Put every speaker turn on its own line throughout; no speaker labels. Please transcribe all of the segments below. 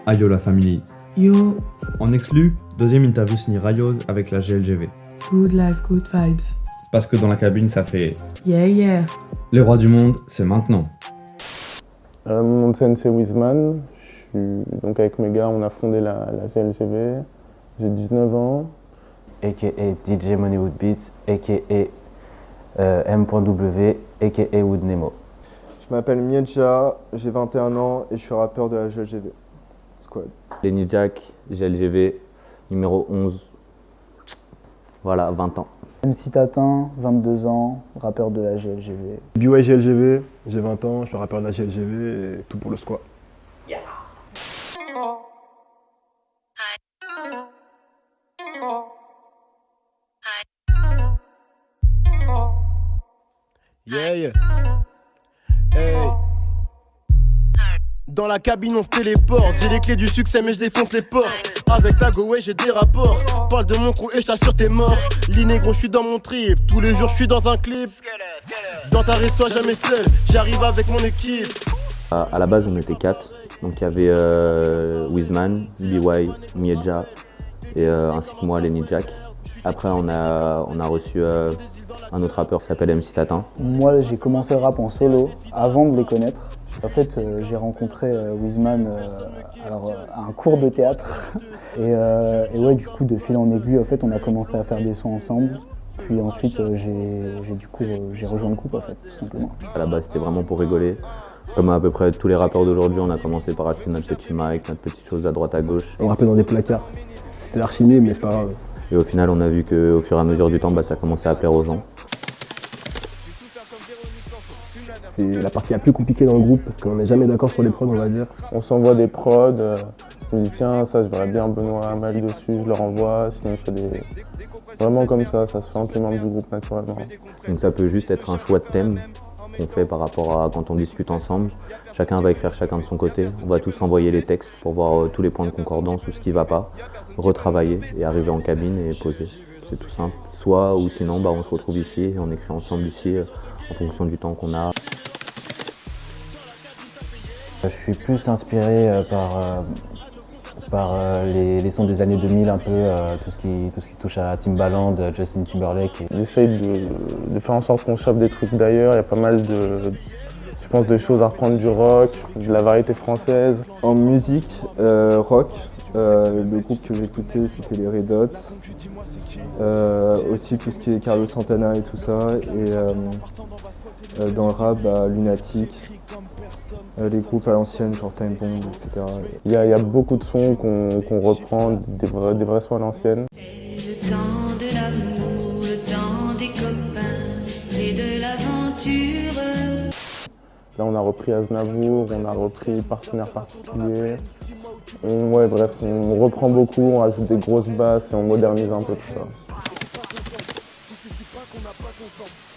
Ayo la famille.
Yo,
En exclu, deuxième interview signée Rayoz avec la GLGV.
good life, good vibes.
Parce que dans la cabine, ça fait
Yeah, yeah.
les rois du monde, c'est maintenant.
Mon nom de scène c'est Wiseman. Donc avec mes gars, on a fondé la GLGV. J'ai 19 ans.
a.k.a. DJ Moneywood Beats, a.k.a. M.W, a.k.a. Wood Nemo.
Je m'appelle Miedja, j'ai 21 ans et je suis rappeur de la GLGV. Squad.
Lenny Jack, GLGV, numéro 11. Voilà, 20 ans.
MC Tatin, 22 ans, rappeur de la GLGV.
BY GLGV, j'ai 20 ans, je suis rappeur de la GLGV et tout pour le squat.
Yeah, yeah. Hey. Dans la cabine on se téléporte. J'ai les clés du succès mais je défonce les portes. Avec ta go ouais j'ai des rapports. Parle de mon crew et je t'assure t'es mort. L'inégro je suis dans mon trip. Tous les jours je suis dans un clip. Dans ta rue sois jamais seul. J'arrive avec mon équipe.
À la base on était 4. Donc il y avait Wiseman, BY, Miedja et ainsi que moi Lenny Jack. Après on a reçu un autre rappeur qui s'appelle MC Tatin.
Moi, j'ai commencé le rap en solo avant de les connaître. En fait, j'ai rencontré Wiseman à un cours de théâtre. Et ouais, du coup, de fil en aiguille, en fait, on a commencé à faire des sons ensemble. Puis ensuite, j'ai rejoint le groupe, en fait, tout simplement.
À la base c'était vraiment pour rigoler. Comme à peu près tous les rappeurs d'aujourd'hui, on a commencé par acheter notre petit mic, notre petite chose à droite à gauche.
On rappelle dans des placards. C'était l'archi-nul, mais c'est pas grave.
Et au final on a vu qu'au fur et à mesure du temps, ça commençait à plaire aux gens.
C'est la partie la plus compliquée dans le groupe parce qu'on n'est jamais d'accord sur les prods, on va dire.
On s'envoie des prods. Je me dis tiens ça je verrais bien Benoît Hamel dessus, je leur envoie. Sinon je fais des... Vraiment comme ça se fait entre les membres du groupe naturellement.
Donc ça peut juste être un choix de thème qu'on fait par rapport à quand on discute ensemble. Chacun va écrire chacun de son côté. On va tous envoyer les textes pour voir tous les points de concordance ou ce qui ne va pas. Retravailler et arriver en cabine et poser. C'est tout simple. Soit ou sinon on se retrouve ici et on écrit ensemble ici en fonction du temps qu'on a. Je suis plus inspiré par les sons des années 2000, un peu tout ce qui touche à Timbaland, Justin Timberlake.
J'essaye de faire en sorte qu'on chope des trucs d'ailleurs. Il y a pas mal de choses à reprendre du rock, de la variété française.
En musique, rock, le groupe que j'écoutais c'était les Red Hot. Aussi tout ce qui est Carlos Santana et tout ça. Et dans le rap, Lunatic. Les groupes à l'ancienne, genre Time Bomb, etc.
Il y a beaucoup de sons qu'on reprend, des vrais sons à l'ancienne.
Le temps de l'amour, le temps des copains et de l'aventure.
Là on a repris Aznavour, on a repris Partenaire particulier. On reprend beaucoup, on rajoute des grosses basses et on modernise un peu tout ça.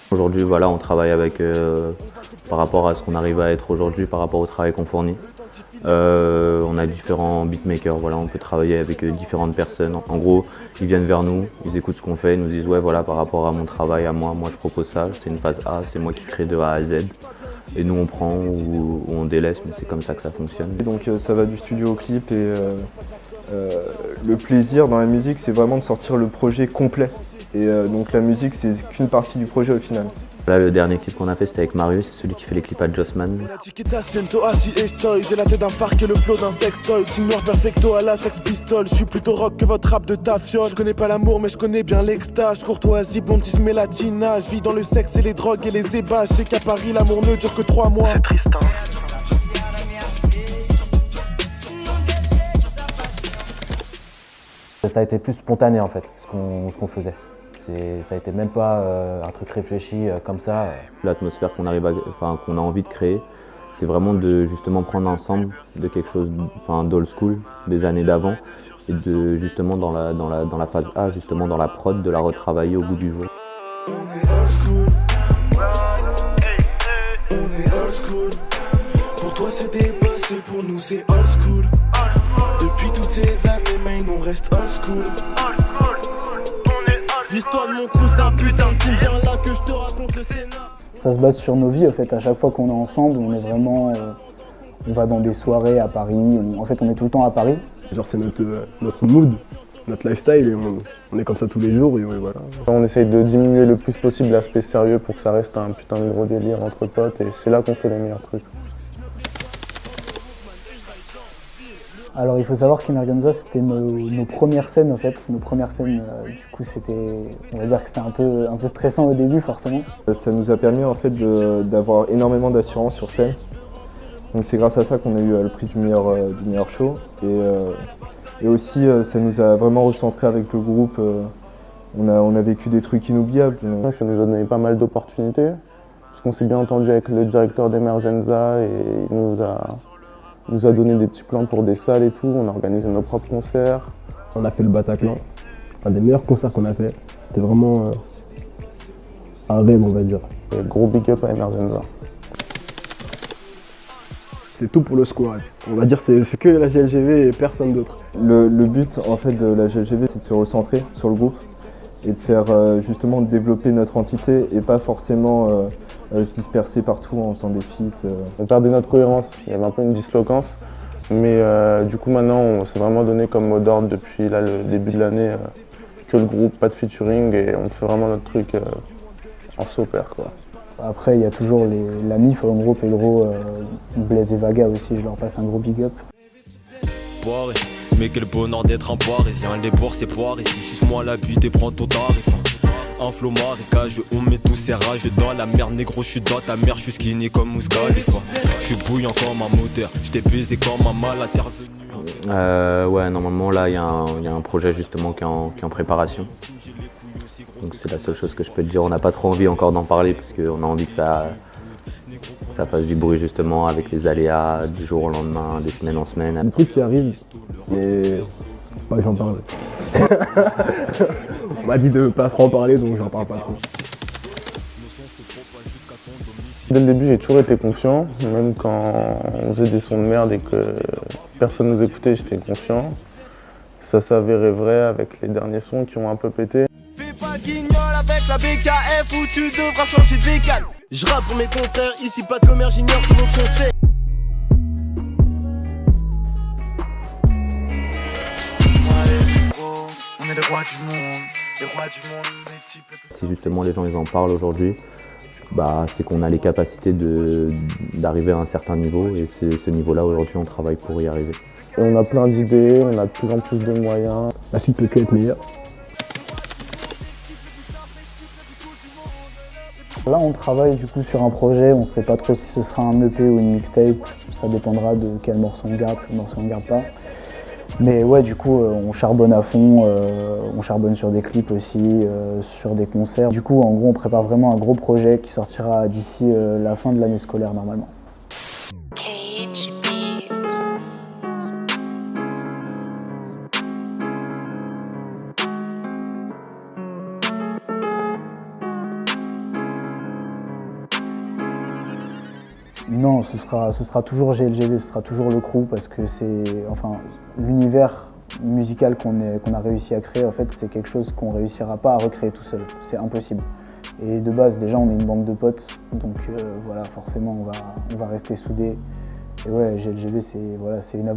Aujourd'hui, voilà, on travaille avec, par rapport à ce qu'on arrive à être aujourd'hui, par rapport au travail qu'on fournit. On a différents beatmakers, voilà, on peut travailler avec différentes personnes. En gros, ils viennent vers nous, ils écoutent ce qu'on fait, ils nous disent ouais voilà, par rapport à mon travail, à moi je propose ça, c'est une phase A, c'est moi qui crée de A à Z. Et nous on prend ou on délaisse, mais c'est comme ça que ça fonctionne.
Donc ça va du studio au clip et le plaisir dans la musique c'est vraiment de sortir le projet complet. Et donc la musique c'est qu'une partie du projet au final.
Là le dernier clip qu'on a fait c'était avec Marius, c'est celui qui fait les clips à Jossman.
J'ai la tête d'un parc et le flow d'un sextoy. Junior perfecto à la sex pistol. Je suis plutôt rock que votre rap de ta fiole. Je connais pas l'amour mais je connais bien l'extase. Courtoisie, blondisme et latina. Je vis dans le sexe et les drogues et les ébats. Je sais qu'à Paris l'amour ne dure que 3 mois. C'est triste hein.
Ça a été plus spontané en fait, ce qu'on faisait. Ça a été même pas un truc réfléchi comme ça. L'atmosphère qu'on a envie de créer, c'est vraiment de justement prendre ensemble de quelque chose d'old school, des années d'avant, et de justement dans la phase A, justement dans la prod, de la retravailler au goût du jour.
On est old school. On est old school. Pour toi c'est dépassé, pour nous c'est old school. Depuis toutes ces années, mais on reste old school. L'histoire de mon crew c'est un putain de film, viens là que je te raconte le scénar.
Ça se base sur nos vies en fait. À chaque fois qu'on est ensemble, on est vraiment, on va dans des soirées à Paris. En fait, on est tout le temps à Paris.
Genre c'est notre mood, notre lifestyle et on est comme ça tous les jours et voilà.
On essaye de diminuer le plus possible l'aspect sérieux pour que ça reste un putain de gros délire entre potes et c'est là qu'on fait les meilleurs trucs.
Alors il faut savoir qu'Emergenza c'était nos premières scènes en fait. Nos premières scènes, du coup on va dire que c'était un peu stressant au début forcément.
Ça nous a permis en fait d'avoir énormément d'assurance sur scène. Donc c'est grâce à ça qu'on a eu le prix du meilleur show. Et aussi ça nous a vraiment recentré avec le groupe. On a vécu des trucs inoubliables.
Ça nous a donné pas mal d'opportunités. Parce qu'on s'est bien entendu avec le directeur d'Emergenza et il nous a donné des petits plans pour des salles et tout. On a organisé nos propres concerts.
On a fait le Bataclan, un des meilleurs concerts qu'on a fait. C'était vraiment un rêve on va dire.
Et gros big up à Emergenza.
C'est tout pour le squad. On va dire c'est que la GLGV et personne d'autre.
Le but en fait de la GLGV c'est de se recentrer sur le groupe et de faire justement développer notre entité et pas forcément se disperser partout en faisant des feats.
On perdait notre cohérence, il y avait un peu une disloquence, mais du coup maintenant on s'est vraiment donné comme mot d'ordre depuis là, le début de l'année que le groupe, pas de featuring et on fait vraiment notre truc en saut-pair quoi.
Après il y a toujours la MIF en gros, Pedro, Blaise et Vaga aussi, je leur passe un gros big up.
Mais quel bonheur d'être un parisien, les bords c'est poire ici, suce-moi la bite et prends ton tarif. Un flot marécage, on met tous ces rages dans la merde, négro, je suis dans ta mère, je suis skinny comme Mousse Khalifa. Je suis bouillant comme un moteur, je t'ai baisé comme un mal intervenu.
Ouais, normalement là il y a un projet justement qui est en préparation. Donc c'est la seule chose que je peux te dire, on n'a pas trop envie encore d'en parler parce qu'on a envie que ça fasse du bruit justement avec les aléas du jour au lendemain, des semaines en semaine.
Des trucs qui arrivent, mais pas que j'en parle. On m'a dit de pas trop en parler donc j'en parle pas trop.
Dès le début j'ai toujours été confiant, même quand on faisait des sons de merde et que personne nous écoutait, j'étais confiant. Ça s'avérait vrai avec les derniers sons qui ont un peu pété.
Fais pas le guignol avec la BKF où tu devras changer de bécane. Je rappe pour mes confrères, ici pas de commerce, j'ignore tous vos conseils. On est les rois du monde, les types.
Si justement les gens ils en parlent aujourd'hui, c'est qu'on a les capacités d'arriver à un certain niveau et c'est ce niveau-là aujourd'hui on travaille pour y arriver.
Et on a plein d'idées, on a de plus en plus de moyens.
La suite peut que être meilleure.
Là on travaille du coup sur un projet, on sait pas trop si ce sera un EP ou une mixtape, ça dépendra de quel morceau on garde, quel morceau on garde pas. Mais ouais du coup on charbonne à fond, on charbonne sur des clips aussi, sur des concerts. Du coup en gros on prépare vraiment un gros projet qui sortira d'ici la fin de l'année scolaire normalement. Non, ce sera toujours GLGV, ce sera toujours le crew parce que c'est, l'univers musical qu'on a réussi à créer, en fait, c'est quelque chose qu'on réussira pas à recréer tout seul, c'est impossible. Et de base, déjà, on est une bande de potes, donc voilà, forcément, on va rester soudés. Et ouais, GLGV, c'est une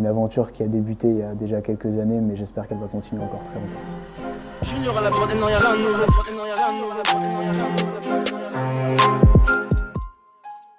aventure qui a débuté il y a déjà quelques années, mais j'espère qu'elle va continuer encore très longtemps.
Junior à la prod, non y'a rien de nouveau.